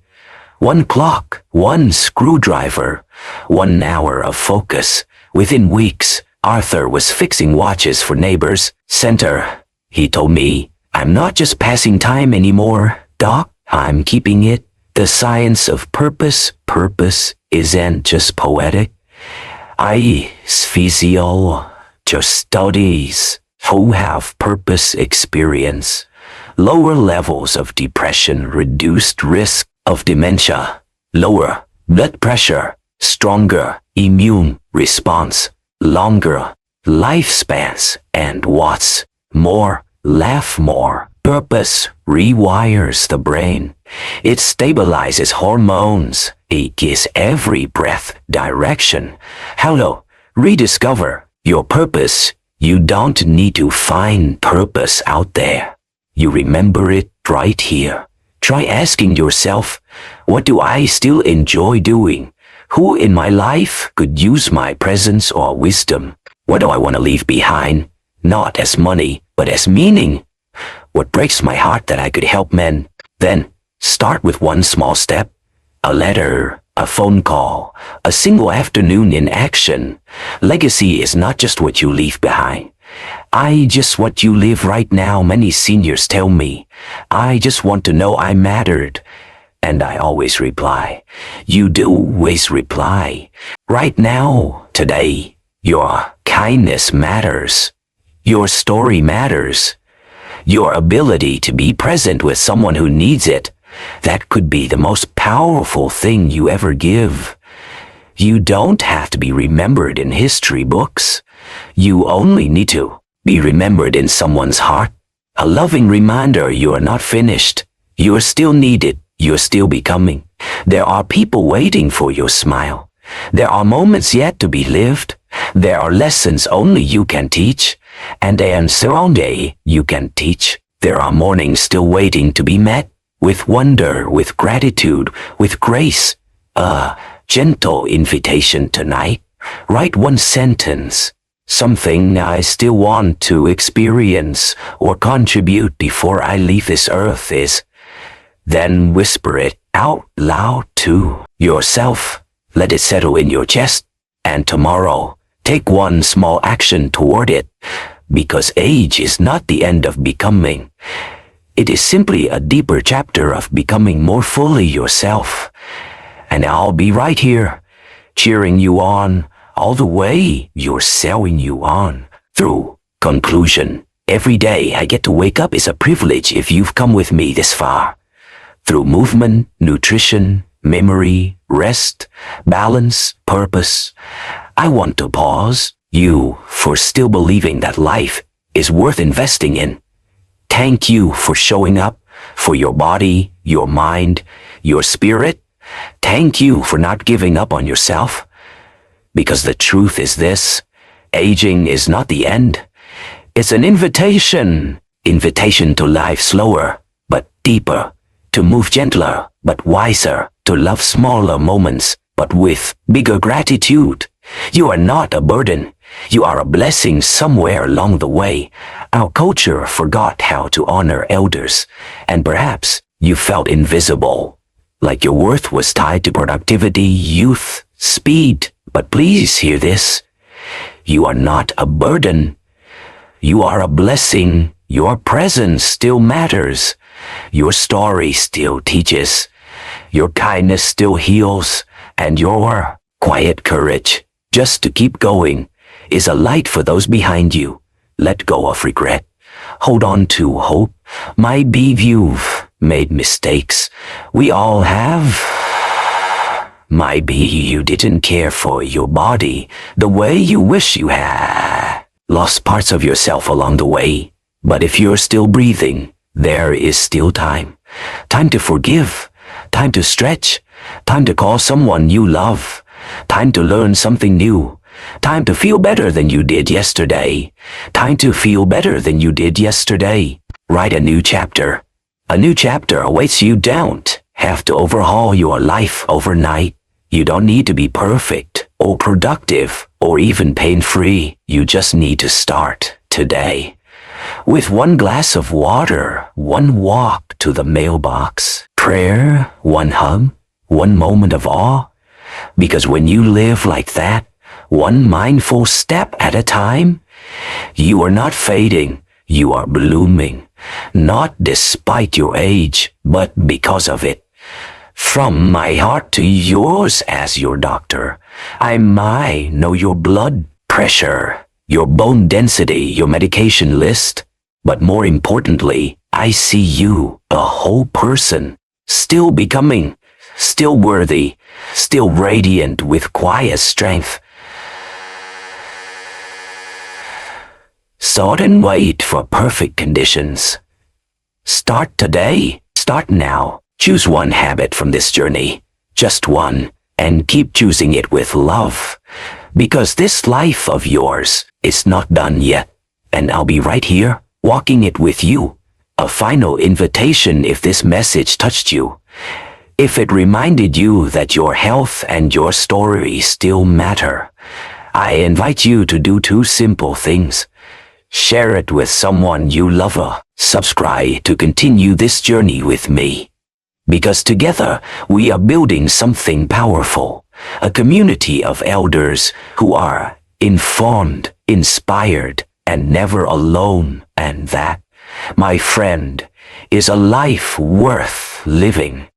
One clock, one screwdriver, 1 hour of focus. Within weeks, Arthur was fixing watches for neighbors. "Center," he told me, "I'm not just passing time anymore, Doc. I'm keeping it." The science of purpose. Purpose isn't just poetic. It's physiological studies who have purpose experience lower levels of depression, reduced risk of dementia, lower blood pressure, stronger immune response, longer lifespans, and what's more, laugh more. Purpose rewires the brain. It stabilizes hormones. It gives every breath direction. Hello, rediscover your purpose. You don't need to find purpose out there. You remember it right here. Try asking yourself, what do I still enjoy doing? Who in my life could use my presence or wisdom? What do I want to leave behind? Not as money, but as meaning. What breaks my heart that I could help men? Then, start with one small step. A letter, a phone call, a single afternoon in action. Legacy is not just what you leave behind. I just what you live right now. Many seniors tell me, I just want to know I mattered. And I always reply, you do always reply. Right now, today, your kindness matters. Your story matters. Your ability to be present with someone who needs it, that could be the most powerful thing you ever give. You don't have to be remembered in history books. You only need to be remembered in someone's heart. A loving reminder you are not finished. You are still needed. You are still becoming. There are people waiting for your smile. There are moments yet to be lived. There are lessons only you can teach, and answers only you can teach. There are mornings still waiting to be met, with wonder, with gratitude, with grace. A gentle invitation tonight. Write one sentence. Something I still want to experience or contribute before I leave this earth is. Then whisper it out loud to yourself. Let it settle in your chest. And tomorrow, take one small action toward it. Because age is not the end of becoming. It is simply a deeper chapter of becoming more fully yourself. And I'll be right here, cheering you on, all the way you're selling you on. Through conclusion, every day I get to wake up is a privilege if you've come with me this far. Through movement, nutrition, memory, rest, balance, purpose, I want to pause you for still believing that life is worth investing in. Thank you for showing up, for your body, your mind, your spirit. Thank you for not giving up on yourself. Because the truth is this, aging is not the end. It's an invitation. Invitation to live slower, but deeper. To move gentler, but wiser. To love smaller moments, but with bigger gratitude. You are not a burden. You are a blessing somewhere along the way. Our culture forgot how to honor elders, and perhaps you felt invisible, like your worth was tied to productivity, youth, speed. But please hear this. You are not a burden. You are a blessing. Your presence still matters. Your story still teaches. Your kindness still heals. And your quiet courage, just to keep going, is a light for those behind you. Let go of regret. Hold on to hope. Maybe you've made mistakes. We all have. Maybe you didn't care for your body the way you wish you had. Lost parts of yourself along the way. But if you're still breathing, there is still time. Time to forgive. Time to stretch. Time to call someone you love. Time to learn something new. Time to feel better than you did yesterday. Time to feel better than you did yesterday. Write a new chapter. A new chapter awaits you. Don't have to overhaul your life overnight. You don't need to be perfect or productive or even pain-free. You just need to start today. With one glass of water, one walk to the mailbox, prayer, one hug, one moment of awe. Because when you live like that, one mindful step at a time, you are not fading, you are blooming. Not despite your age, but because of it. From my heart to yours as your doctor, I might know your blood pressure, your bone density, your medication list. But more importantly, I see you, a whole person, still becoming, still worthy, still radiant with quiet strength. So don't wait for perfect conditions. Start today, start now. Choose one habit from this journey, just one, and keep choosing it with love. Because this life of yours is not done yet, and I'll be right here, walking it with you. A final invitation if this message touched you. If it reminded you that your health and your story still matter, I invite you to do two simple things. Share it with someone you love. Subscribe to continue this journey with me. Because together we are building something powerful, a community of elders who are informed, inspired, and never alone. And that, my friend, is a life worth living.